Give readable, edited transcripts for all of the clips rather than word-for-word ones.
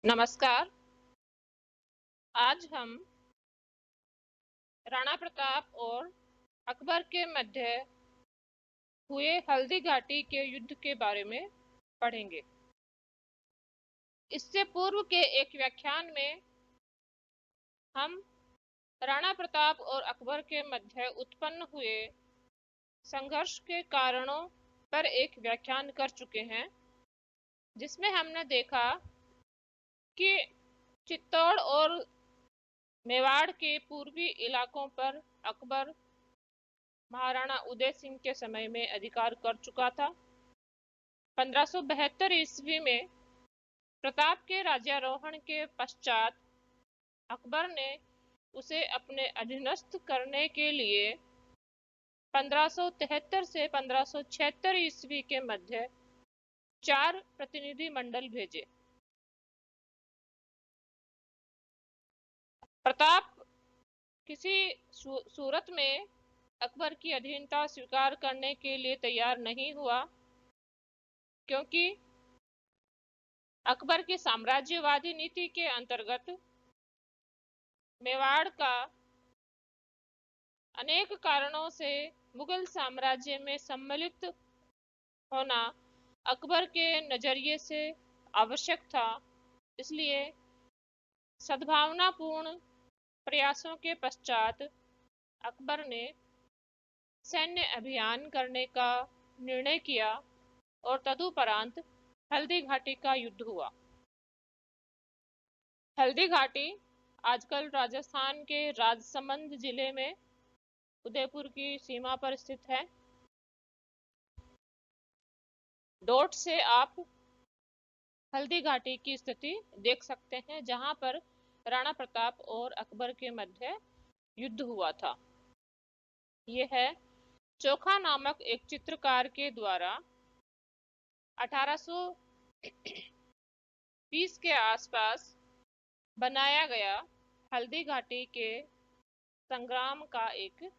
नमस्कार। आज हम राणा प्रताप और अकबर के मध्य हुए हल्दी घाटी के युद्ध के बारे में पढ़ेंगे। इससे पूर्व के एक व्याख्यान में हम राणा प्रताप और अकबर के मध्य उत्पन्न हुए संघर्ष के कारणों पर एक व्याख्यान कर चुके हैं, जिसमें हमने देखा कि चित्तौड़ और मेवाड़ के पूर्वी इलाकों पर अकबर महाराणा उदय सिंह के समय में अधिकार कर चुका था। 1572 ईस्वी में प्रताप के राज्यारोहण के पश्चात अकबर ने उसे अपने अधीनस्थ करने के लिए 1573 से 1576 ईस्वी के मध्य 4 प्रतिनिधि मंडल भेजे। प्रताप किसी सूरत में अकबर की अधीनता स्वीकार करने के लिए तैयार नहीं हुआ, क्योंकि अकबर की साम्राज्यवादी नीति के अंतर्गत मेवाड़ का अनेक कारणों से मुगल साम्राज्य में सम्मिलित होना अकबर के नजरिए से आवश्यक था। इसलिए सद्भावनापूर्ण प्रयासों के पश्चात अकबर ने सैन्य अभियान करने का निर्णय किया और तदुपरांत हल्दी घाटी का युद्ध हुआ। हल्दी घाटी आजकल राजस्थान के राजसमंद जिले में उदयपुर की सीमा पर स्थित है। डॉट से आप हल्दी घाटी की स्थिति देख सकते हैं, जहां पर राणा प्रताप और अकबर के मध्य युद्ध हुआ था। यह है चोखा नामक एक चित्रकार के द्वारा 1820 के आसपास बनाया गया हल्दी घाटी के संग्राम का एक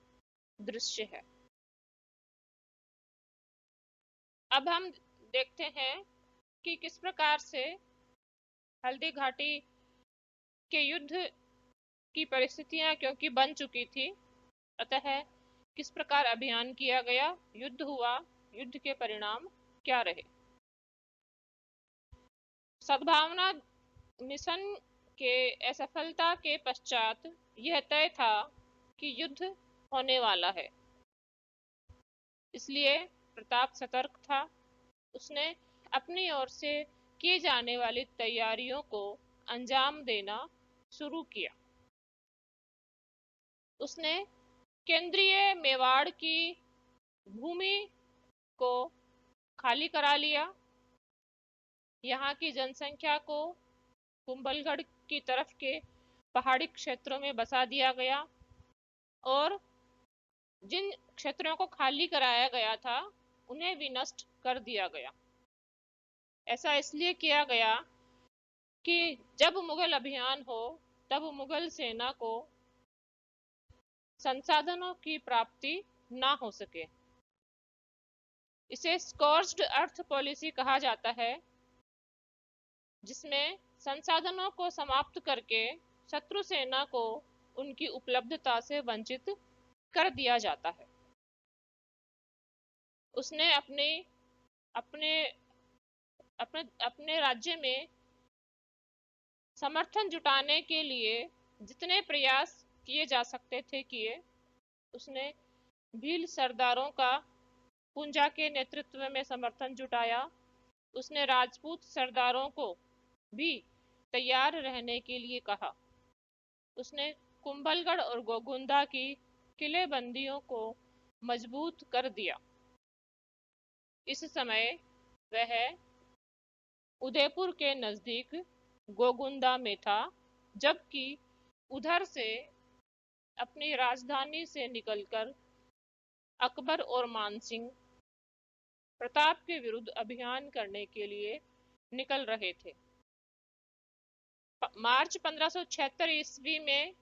दृश्य है। अब हम देखते हैं कि किस प्रकार से हल्दी घाटी के युद्ध की परिस्थितियां क्योंकि बन चुकी थी, अतः किस प्रकार अभियान किया गया, युद्ध हुआ, युद्ध के परिणाम क्या रहे। सद्भावना मिशन के असफलता के पश्चात यह तय था कि युद्ध होने वाला है। इसलिए प्रताप सतर्क था। उसने अपनी ओर से की जाने वाली तैयारियों को अंजाम देना शुरू किया। उसने केंद्रीय मेवाड़ की भूमि को खाली करा लिया। यहाँ की जनसंख्या को कुंभलगढ़ की तरफ के पहाड़ी क्षेत्रों में बसा दिया गया और जिन क्षेत्रों को खाली कराया गया था उन्हें भी नष्ट कर दिया गया। ऐसा इसलिए किया गया कि जब मुगल अभियान हो तब मुगल सेना को संसाधनों की प्राप्ति ना हो सके। इसे स्कॉर्च्ड अर्थ पॉलिसी कहा जाता है, जिसमें संसाधनों को समाप्त करके शत्रु सेना को उनकी उपलब्धता से वंचित कर दिया जाता है। उसने अपने अपने अपने राज्य में समर्थन जुटाने के लिए जितने प्रयास किए जा सकते थे किए। उसने भील सरदारों का पूंजा के नेतृत्व में समर्थन जुटाया। उसने राजपूत सरदारों को भी तैयार रहने के लिए कहा। उसने कुंभलगढ़ और गोगुंदा की किलेबंदियों को मजबूत कर दिया। इस समय वह उदयपुर के नजदीक गोगुंदा में था, जबकि उधर से अपनी राजधानी से निकलकर अकबर और मानसिंह प्रताप के विरुद्ध अभियान करने के लिए निकल रहे थे। मार्च 1576 ईस्वी में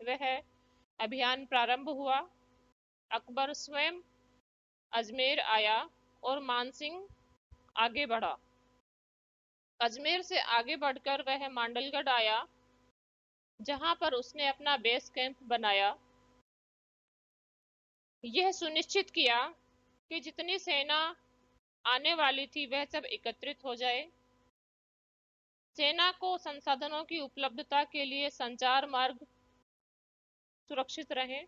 वह अभियान प्रारंभ हुआ। अकबर स्वयं अजमेर आया और मानसिंह आगे बढ़ा। अजमेर से आगे बढ़कर वह मांडलगढ़ आया, जहां पर उसने अपना बेस कैंप बनाया। यह सुनिश्चित किया कि जितनी सेना आने वाली थी वह सब एकत्रित हो जाए। सेना को संसाधनों की उपलब्धता के लिए संचार मार्ग सुरक्षित रहे।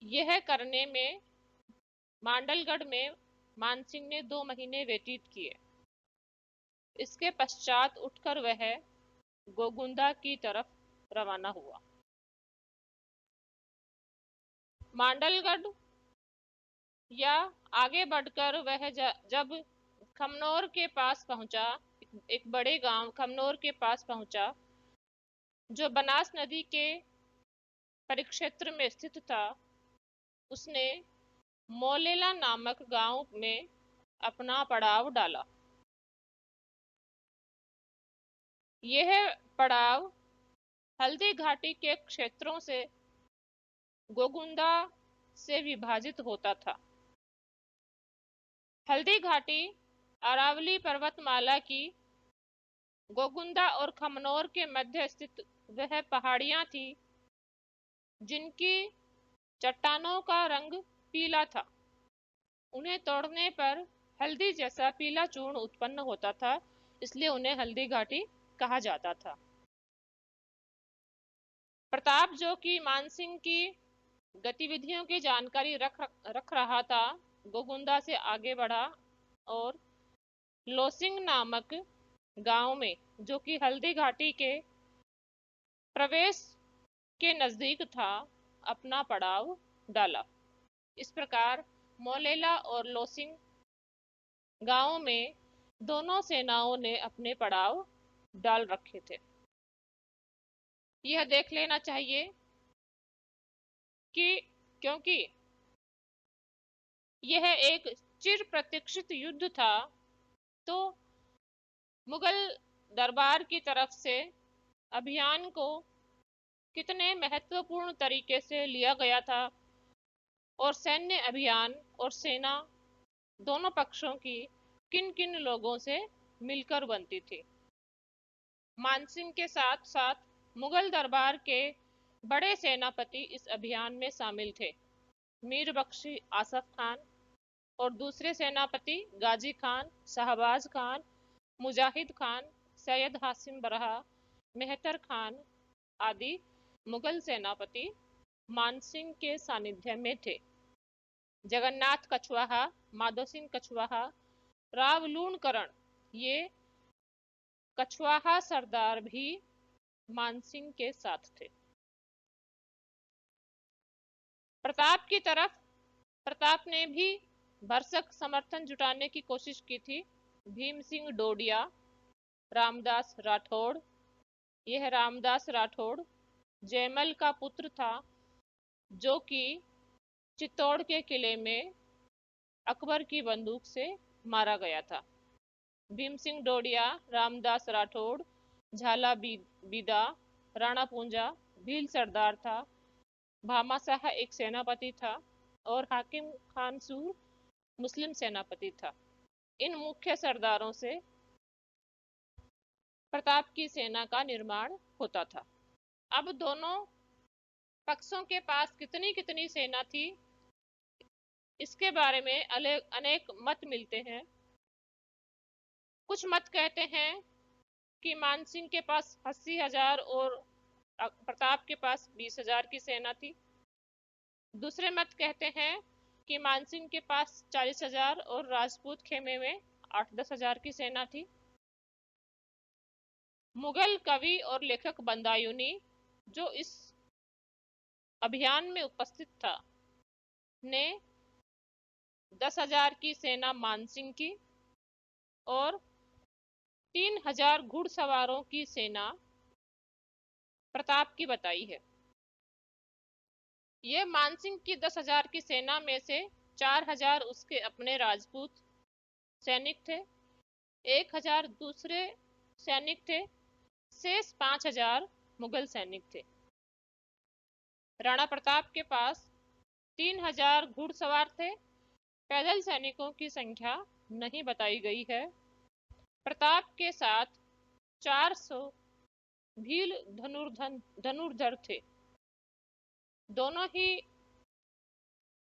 यह करने में मांडलगढ़ में मानसिंह ने 2 महीने व्यतीत किए। इसके पश्चात उठकर वह गोगुंदा की तरफ रवाना हुआ। मांडलगढ़ या आगे बढ़कर वह जब खमनोर के पास पहुंचा, एक बड़े गांव खमनोर के पास पहुंचा, जो बनास नदी के परिक्षेत्र में स्थित था, उसने मोलेला नामक गांव में अपना पड़ाव डाला। यह पड़ाव हल्दी घाटी के क्षेत्रों से गोगुंदा से विभाजित होता था। हल्दी घाटी अरावली पर्वतमाला की गोगुंदा और खमनोर के मध्य स्थित वह पहाड़ियां थी जिनकी चट्टानों का रंग पीला था। उन्हें तोड़ने पर हल्दी जैसा पीला चूर्ण उत्पन्न होता था, इसलिए उन्हें हल्दी घाटी कहा जाता था। प्रताप, जो कि मानसिंह की गतिविधियों की जानकारी रख रहा था, गोगुंदा से आगे बढ़ा और लोसिंग नामक गांव में, जो कि हल्दी घाटी के प्रवेश के नजदीक था, अपना पड़ाव डाला। इस प्रकार मोलेला और लोसिंग गांव में दोनों सेनाओं ने अपने पड़ाव डाल रखे थे। यह देख लेना चाहिए कि क्योंकि यह एक चिर प्रतीक्षित युद्ध था, तो मुगल दरबार की तरफ से अभियान को कितने महत्वपूर्ण तरीके से लिया गया था और सैन्य अभियान और सेना दोनों पक्षों की किन किन लोगों से मिलकर बनती थी। मानसिंह के साथ साथ मुगल दरबार के बड़े सेनापति इस अभियान में शामिल थे। मीर बख्शी आसफ खान और दूसरे सेनापति गाजी खान, शहबाज खान, मुजाहिद खान, सैयद हासिम बरहा, मेहतर खान आदि मुगल सेनापति मानसिंह के सानिध्य में थे। जगन्नाथ कछवाहा, माधो सिंह कछवाहा, राव लूणकरण, ये कछवाहा सरदार भी मानसिंह के साथ थे। प्रताप की तरफ प्रताप ने भी भरसक समर्थन जुटाने की कोशिश की थी। भीम सिंह डोडिया, रामदास राठौड़, यह रामदास राठौड़ जयमल का पुत्र था, जो कि चित्तौड़ के किले में अकबर की बंदूक से मारा गया था। भीम सिंह डोडिया, रामदास राठौड़, झाला बीदा, राणा पूंजा भील सरदार था। भामाशाह एक सेनापति था और हाकिम खान सूर मुस्लिम सेनापति था। इन मुख्य सरदारों से प्रताप की सेना का निर्माण होता था। अब दोनों पक्षों के पास कितनी कितनी सेना थी, इसके बारे में अनेक मत मिलते हैं। कुछ मत कहते हैं कि मानसिंह के पास 80,000 और प्रताप के पास 20,000 की सेना थी। दूसरे मत कहते हैं कि मानसिंह के पास 40,000 और राजपूत खेमे में 8-10,000 की सेना थी। मुगल कवि और लेखक बंदायूनी, जो इस अभियान में उपस्थित था, ने 10,000 की सेना मानसिंह की और 3,000 घुड़सवारों की सेना प्रताप की बताई है। यह मानसिंह की 10,000 की सेना में से 4,000 उसके अपने राजपूत सैनिक थे, 1,000 दूसरे सैनिक थे, शेष 5,000 मुगल सैनिक थे। राणा प्रताप के पास 3,000 घुड़सवार थे। पैदल सैनिकों की संख्या नहीं बताई गई है। प्रताप के साथ 400 भील धनुर्धर थे। दोनों ही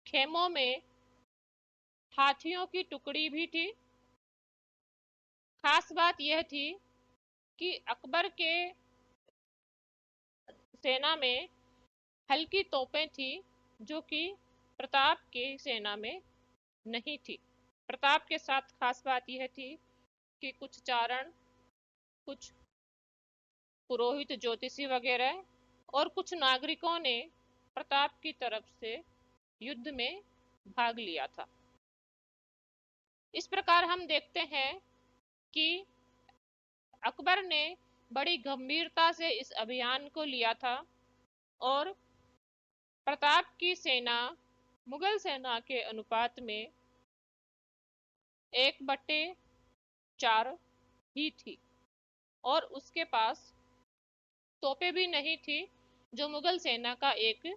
खेमों में हाथियों की टुकड़ी भी थी। खास बात यह थी कि अकबर के सेना में हल्की तोपें थी, जो कि प्रताप के सेना में नहीं थी। प्रताप के साथ खास बात यह थी कि कुछ चारण, कुछ पुरोहित, ज्योतिषी वगैरह और कुछ नागरिकों ने प्रताप की तरफ से युद्ध में भाग लिया था। इस प्रकार हम देखते हैं कि अकबर ने बड़ी गंभीरता से इस अभियान को लिया था और प्रताप की सेना मुगल सेना के अनुपात में 1/4 ही थी और उसके पास तोपें भी नहीं थी, जो मुगल सेना का एक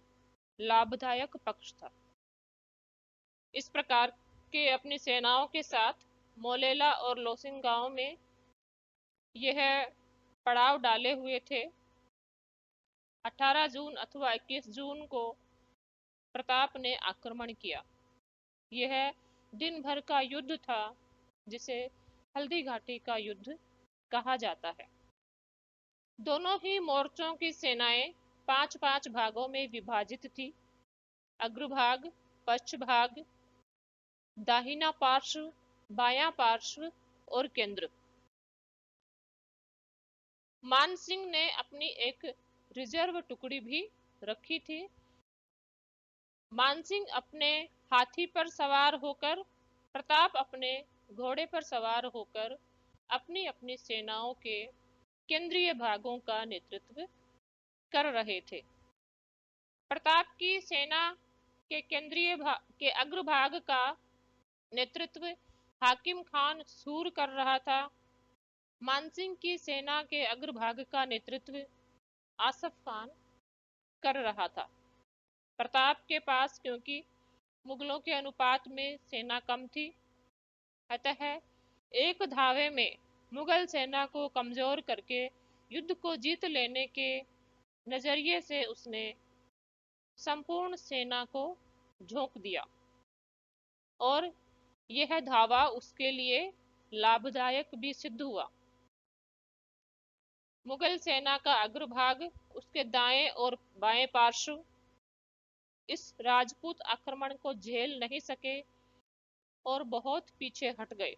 लाभदायक पक्ष था। इस प्रकार के अपनी सेनाओं के साथ मोलेला और लोसिंग गांव में यह पड़ाव डाले हुए थे। 18 जून अथवा 21 जून को प्रताप ने आक्रमण किया। यह दिन भर का युद्ध था, जिसे हल्दी घाटी का युद्ध कहा जाता है। दोनों ही मोर्चों की सेनाएं 5-5 भागों में विभाजित थी। अग्रभाग, पश्चभाग, दाहिना पार्श्व, बायां पार्श्व और केंद्र। मान सिंह ने अपनी एक रिजर्व टुकड़ी भी रखी थी। मानसिंह अपने हाथी पर सवार होकर, प्रताप अपने घोड़े पर सवार होकर अपनी अपनी सेनाओं के केंद्रीय भागों का नेतृत्व कर रहे थे। प्रताप की सेना के केंद्रीय भाग के अग्रभाग का नेतृत्व हाकिम खान सूर कर रहा था। मानसिंह की सेना के अग्रभाग का नेतृत्व आसफ खान कर रहा था। प्रताप के पास क्योंकि मुगलों के अनुपात में सेना कम थी, अतः एक धावे में मुगल सेना को कमजोर करके युद्ध को जीत लेने के नजरिए से उसने संपूर्ण सेना को झोंक दिया और यह धावा उसके लिए लाभदायक भी सिद्ध हुआ। मुगल सेना का अग्रभाग, उसके दाएं और बाएं पार्श्व इस राजपूत आक्रमण को झेल नहीं सके और बहुत पीछे हट गए।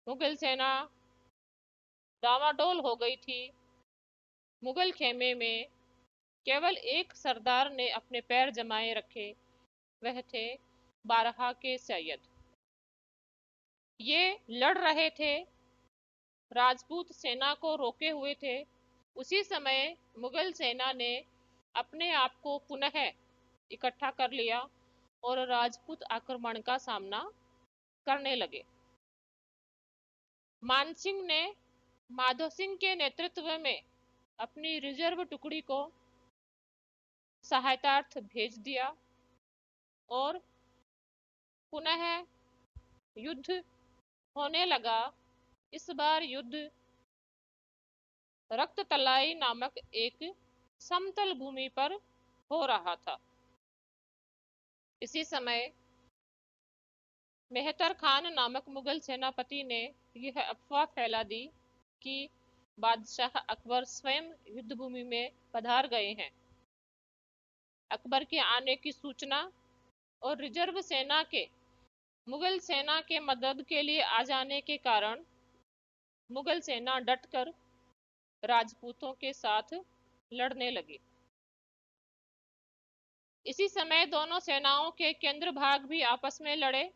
मुगल सेना डामाडोल हो गई थी। मुगल खेमे में केवल एक सरदार ने अपने पैर जमाए रखे, वह थे बारहा के सैयद। ये लड़ रहे थे, राजपूत सेना को रोके हुए थे। उसी समय मुगल सेना ने अपने आप को पुनः इकट्ठा कर लिया और राजपूत आक्रमण का सामना करने लगे। मानसिंह ने माधो सिंह के नेतृत्व में अपनी रिजर्व टुकड़ी को सहायतार्थ भेज दिया और पुनः युद्ध होने लगा। इस बार युद्ध रक्ततलाई नामक एक समतल भूमि पर हो रहा था। इसी समय मेहतर खान नामक मुगल सेनापति ने यह अफवाह फैला दी कि बादशाह अकबर स्वयं युद्ध भूमि में पधार गए हैं। अकबर के आने की सूचना और रिजर्व सेना के मुगल सेना के मदद के लिए आ जाने के कारण मुगल सेना डटकर राजपूतों के साथ लड़ने लगी। इसी समय दोनों सेनाओं के केंद्र भाग भी आपस में लड़े,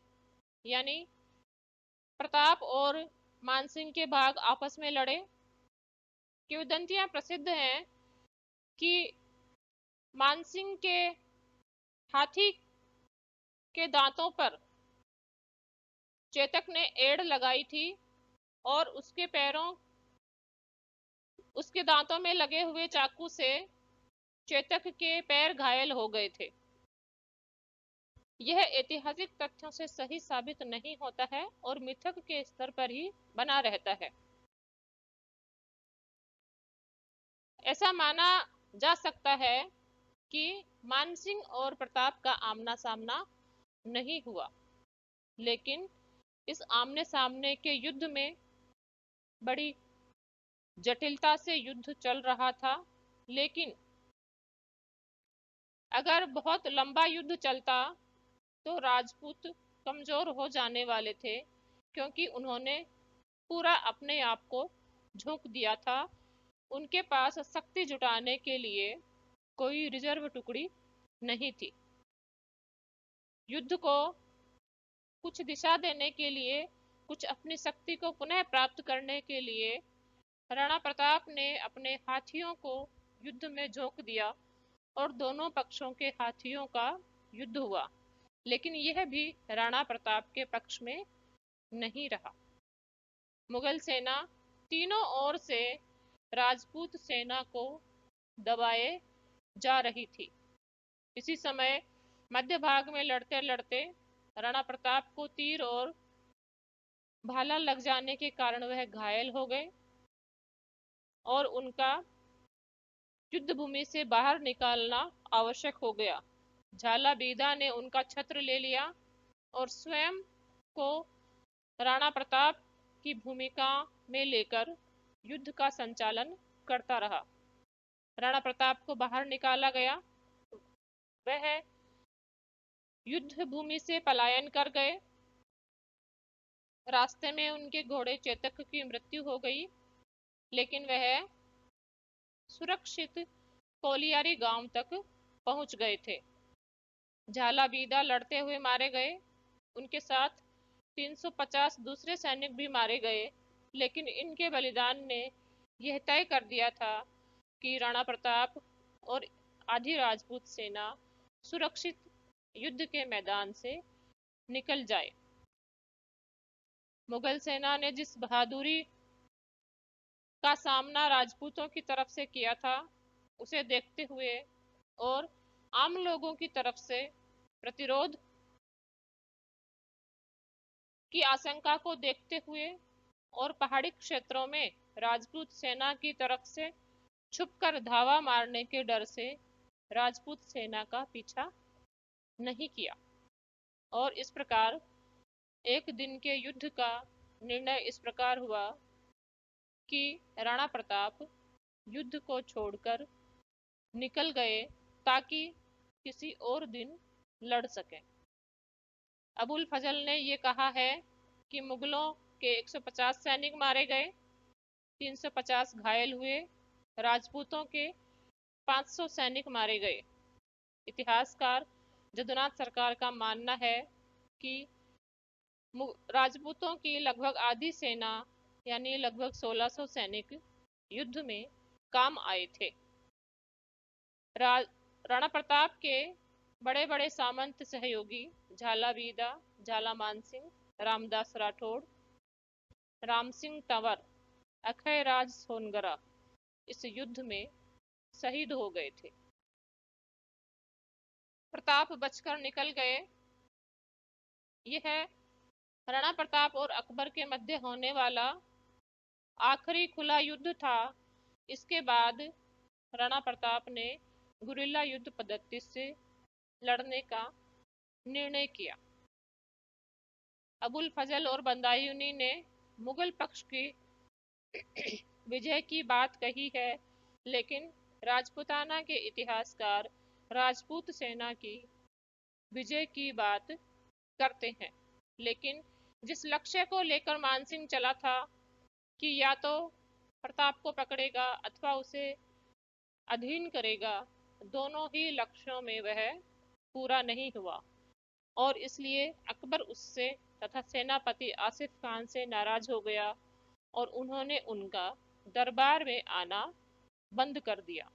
यानी प्रताप और मानसिंह के भाग आपस में लड़े। किंवदंतियां प्रसिद्ध हैं कि मानसिंह के हाथी के दांतों पर चेतक ने एड़ लगाई थी और उसके दांतों में लगे हुए चाकू से चेतक के पैर घायल हो गए थे। यह ऐतिहासिक तथ्यों से सही साबित नहीं होता है और मिथक के स्तर पर ही बना रहता है। ऐसा माना जा सकता है कि मानसिंह और प्रताप का आमना सामना नहीं हुआ, लेकिन इस आमने सामने के युद्ध में बड़ी जटिलता से युद्ध चल रहा था। लेकिन अगर बहुत लंबा युद्ध चलता तो राजपूत कमजोर हो जाने वाले थे, क्योंकि उन्होंने पूरा अपने आप को झोंक दिया था। उनके पास शक्ति जुटाने के लिए कोई रिजर्व टुकड़ी नहीं थी। युद्ध को कुछ दिशा देने के लिए, कुछ अपनी शक्ति को पुनः प्राप्त करने के लिए राणा प्रताप ने अपने हाथियों को युद्ध में झोंक दिया और दोनों पक्षों के हाथियों का युद्ध हुआ। लेकिन यह भी राणा प्रताप के पक्ष में नहीं रहा। मुगल सेना तीनों ओर से राजपूत सेना को दबाए जा रही थी। इसी समय मध्य भाग में लड़ते लड़ते राणा प्रताप को तीर और भाला लग जाने के कारण वह घायल हो गए और उनका युद्ध भूमि से बाहर निकालना आवश्यक हो गया। झाला बीदा ने उनका छत्र ले लिया और स्वयं को राणा प्रताप की भूमिका में लेकर युद्ध का संचालन करता रहा। राणा प्रताप को बाहर निकाला गया। वह युद्ध भूमि से पलायन कर गए। रास्ते में उनके घोड़े चेतक की मृत्यु हो गई, लेकिन वह सुरक्षित कोलियारी गांव तक पहुंच गए थे। झाला बीदा लड़ते हुए मारे गए। उनके साथ 350 दूसरे सैनिक भी मारे गए, लेकिन इनके बलिदान ने यह तय कर दिया था कि राणा प्रताप और आधी राजपूत सेना सुरक्षित युद्ध के मैदान से निकल जाए। मुगल सेना ने जिस बहादुरी का सामना राजपूतों की तरफ से किया था, उसे देखते हुए और आम लोगों की तरफ से प्रतिरोध की आशंका को देखते हुए और पहाड़ी क्षेत्रों में राजपूत सेना की तरफ से छुपकर धावा मारने के डर से राजपूत सेना का पीछा नहीं किया। और इस प्रकार एक दिन के युद्ध का निर्णय इस प्रकार हुआ कि राणा प्रताप युद्ध को छोड़कर निकल गए ताकि किसी और दिन लड़ सकें। अबुल फजल ने ये कहा है कि मुगलों के 150 सैनिक मारे गए, 350 घायल हुए, राजपूतों के 500 सैनिक मारे गए। इतिहासकार जदुनाथ सरकार का मानना है कि राजपूतों की लगभग आधी सेना यानी लगभग 1600 सैनिक युद्ध में काम आए थे। राणा प्रताप के बड़े बड़े सामंत सहयोगी झाला बीदा, झाला मानसिंह, रामदास राठौड़, राम सिंह तंवर, अखय राज सोनगरा इस युद्ध में शहीद हो गए थे। प्रताप बचकर निकल गए। यह राणा प्रताप और अकबर के मध्य होने वाला आखिरी खुला युद्ध था। इसके बाद राणा प्रताप ने गुरिल्ला युद्ध पद्धति से लड़ने का निर्णय किया। अबुल फजल और बदायूंनी ने मुगल पक्ष की विजय की बात कही है, लेकिन राजपूताना के इतिहासकार राजपूत सेना की विजय की बात करते हैं। लेकिन जिस लक्ष्य को लेकर मानसिंह चला था कि या तो प्रताप को पकड़ेगा अथवा उसे अधीन करेगा, दोनों ही लक्ष्यों में वह पूरा नहीं हुआ और इसलिए अकबर उससे तथा सेनापति आसिफ खान से नाराज हो गया और उन्होंने उनका दरबार में आना बंद कर दिया।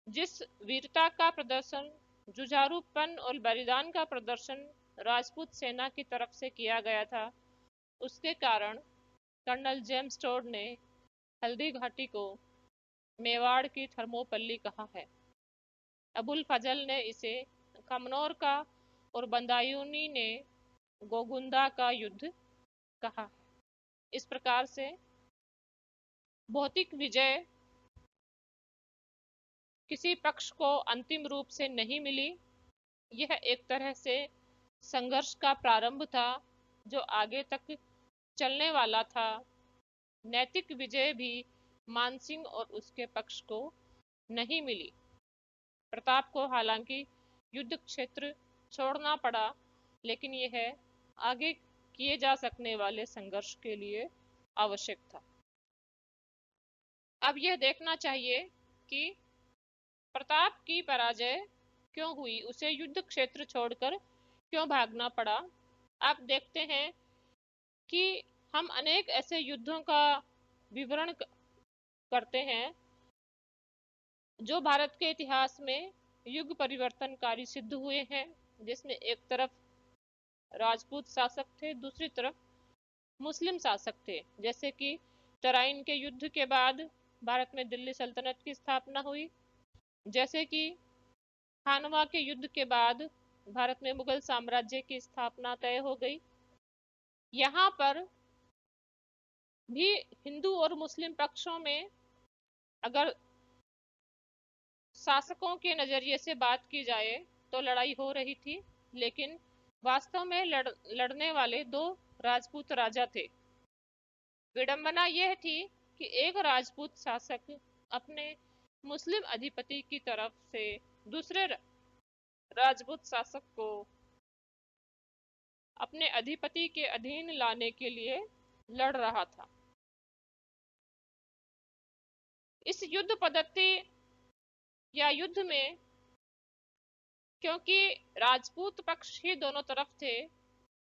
जिस वीरता का प्रदर्शन, जुझारूपन और बलिदान का प्रदर्शन राजपूत सेना की तरफ से किया गया था, उसके कारण कर्नल जेम्स टोड ने हल्दी घाटी को मेवाड़ की थर्मोपल्ली कहा है। अबुल फजल ने इसे कमनौर का और बदायूंनी ने गोगुंदा का युद्ध कहा। इस प्रकार से भौतिक विजय किसी पक्ष को अंतिम रूप से नहीं मिली। यह एक तरह से संघर्ष का प्रारंभ था जो आगे तक चलने वाला था। नैतिक विजय भी मानसिंह और उसके पक्ष को नहीं मिली। प्रताप को हालांकि युद्ध क्षेत्र छोड़ना पड़ा, लेकिन यह आगे किए जा सकने वाले संघर्ष के लिए आवश्यक था। अब यह देखना चाहिए कि प्रताप की पराजय क्यों हुई, उसे युद्ध क्षेत्र छोड़कर क्यों भागना पड़ा। आप देखते हैं कि हम अनेक ऐसे युद्धों का विवरण करते हैं जो भारत के इतिहास में युग परिवर्तनकारी सिद्ध हुए हैं, जिसमें एक तरफ राजपूत शासक थे, दूसरी तरफ मुस्लिम शासक थे। जैसे कि तराइन के युद्ध के बाद भारत में दिल्ली सल्तनत की स्थापना हुई, जैसे कि खानवा के युद्ध के बाद भारत में मुगल साम्राज्य की स्थापना तय हो गई। यहाँ पर भी हिंदू और मुस्लिम पक्षों में अगर शासकों के नजरिए से बात की जाए तो लड़ाई हो रही थी, लेकिन वास्तव में लड़ने वाले दो राजपूत राजा थे। विडंबना यह थी कि एक राजपूत शासक अपने मुस्लिम अधिपति की तरफ से दूसरे राजपूत शासक को अपने अधिपति के अधीन लाने के लिए लड़ रहा था। इस युद्ध पद्धति या युद्ध में क्योंकि राजपूत पक्ष ही दोनों तरफ थे,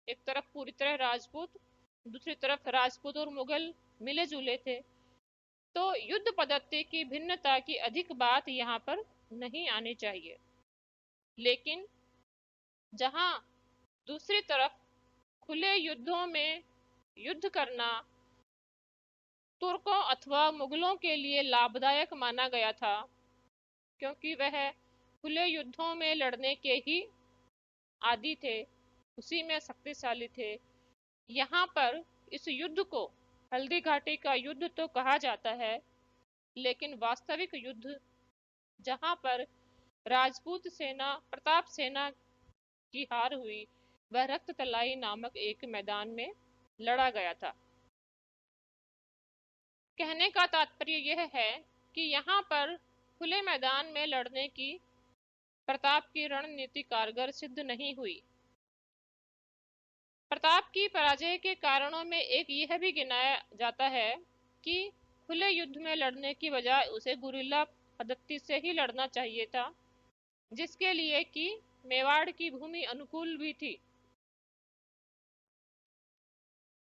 एक तरफ पूरी तरह राजपूत, दूसरी तरफ राजपूत और मुगल मिले जुले थे, तो युद्ध पद्धति की भिन्नता की अधिक बात यहाँ पर नहीं आनी चाहिए। लेकिन जहाँ दूसरी तरफ खुले युद्धों में युद्ध करना तुर्कों अथवा मुगलों के लिए लाभदायक माना गया था, क्योंकि वह खुले युद्धों में लड़ने के ही आदी थे, उसी में शक्तिशाली थे। यहाँ पर इस युद्ध को हल्दी घाटी का युद्ध तो कहा जाता है, लेकिन वास्तविक युद्ध जहाँ पर राजपूत सेना प्रताप सेना की हार हुई, वह रक्त तलाई नामक एक मैदान में लड़ा गया था। कहने का तात्पर्य यह है कि यहाँ पर खुले मैदान में लड़ने की प्रताप की रणनीति कारगर सिद्ध नहीं हुई। प्रताप की पराजय के कारणों में एक यह भी गिनाया जाता है कि खुले युद्ध में लड़ने की बजाय उसे गुरिल्ला पद्धति से ही लड़ना चाहिए था, जिसके लिए कि मेवाड़ की भूमि अनुकूल भी थी।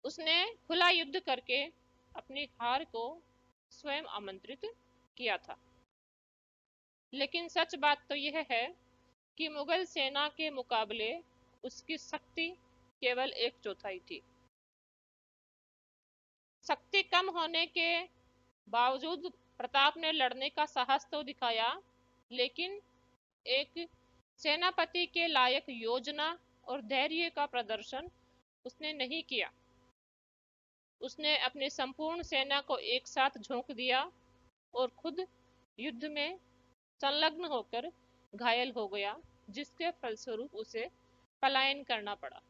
उसने खुला युद्ध करके अपनी हार को स्वयं आमंत्रित किया था। लेकिन सच बात तो यह है कि मुगल सेना के मुकाबले उसकी शक्ति केवल 1/4 थी। शक्ति कम होने के बावजूद प्रताप ने लड़ने का साहस तो दिखाया, लेकिन एक सेनापति के लायक योजना और धैर्य का प्रदर्शन उसने नहीं किया। उसने अपनी संपूर्ण सेना को एक साथ झोंक दिया और खुद युद्ध में संलग्न होकर घायल हो गया, जिसके फलस्वरूप उसे पलायन करना पड़ा।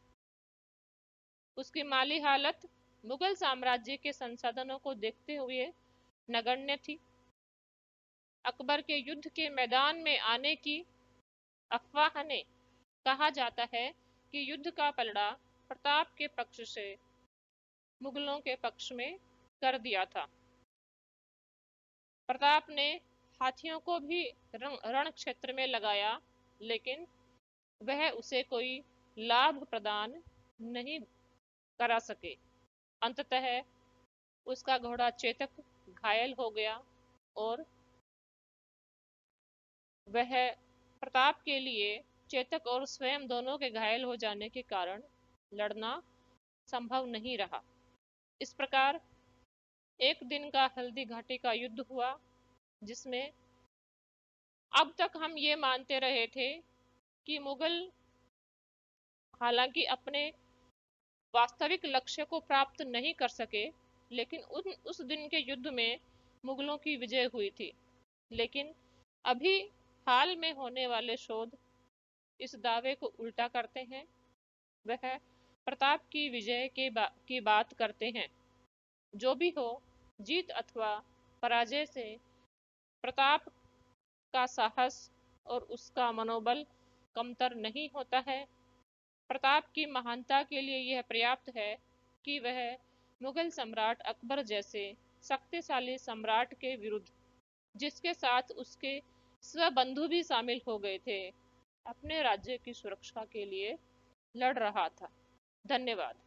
उसकी माली हालत मुगल साम्राज्य के संसाधनों को देखते हुए नगण्य थी। अकबर के युद्ध के मैदान में आने की अफवाह ने कहा जाता है कि युद्ध का पलड़ा प्रताप के पक्ष से मुगलों के पक्ष में कर दिया था। प्रताप ने हाथियों को भी रण क्षेत्र में लगाया, लेकिन वह उसे कोई लाभ प्रदान नहीं करा सके। अंततः उसका घोड़ा चेतक घायल हो गया और वह प्रताप के लिए चेतक और स्वयं दोनों के घायल हो जाने के कारण लड़ना संभव नहीं रहा। इस प्रकार एक दिन का हल्दी घाटी का युद्ध हुआ, जिसमें अब तक हम ये मानते रहे थे कि मुगल हालांकि अपने वास्तविक लक्ष्य को प्राप्त नहीं कर सके, लेकिन उस दिन के युद्ध में मुगलों की विजय हुई थी। लेकिन अभी हाल में होने वाले शोध इस दावे को उल्टा करते हैं। वह प्रताप की विजय की बात करते हैं। जो भी हो, जीत अथवा पराजय से प्रताप का साहस और उसका मनोबल कमतर नहीं होता है। प्रताप की महानता के लिए यह पर्याप्त है कि वह मुगल सम्राट अकबर जैसे शक्तिशाली सम्राट के विरुद्ध, जिसके साथ उसके स्वबंधु भी शामिल हो गए थे, अपने राज्य की सुरक्षा के लिए लड़ रहा था। धन्यवाद।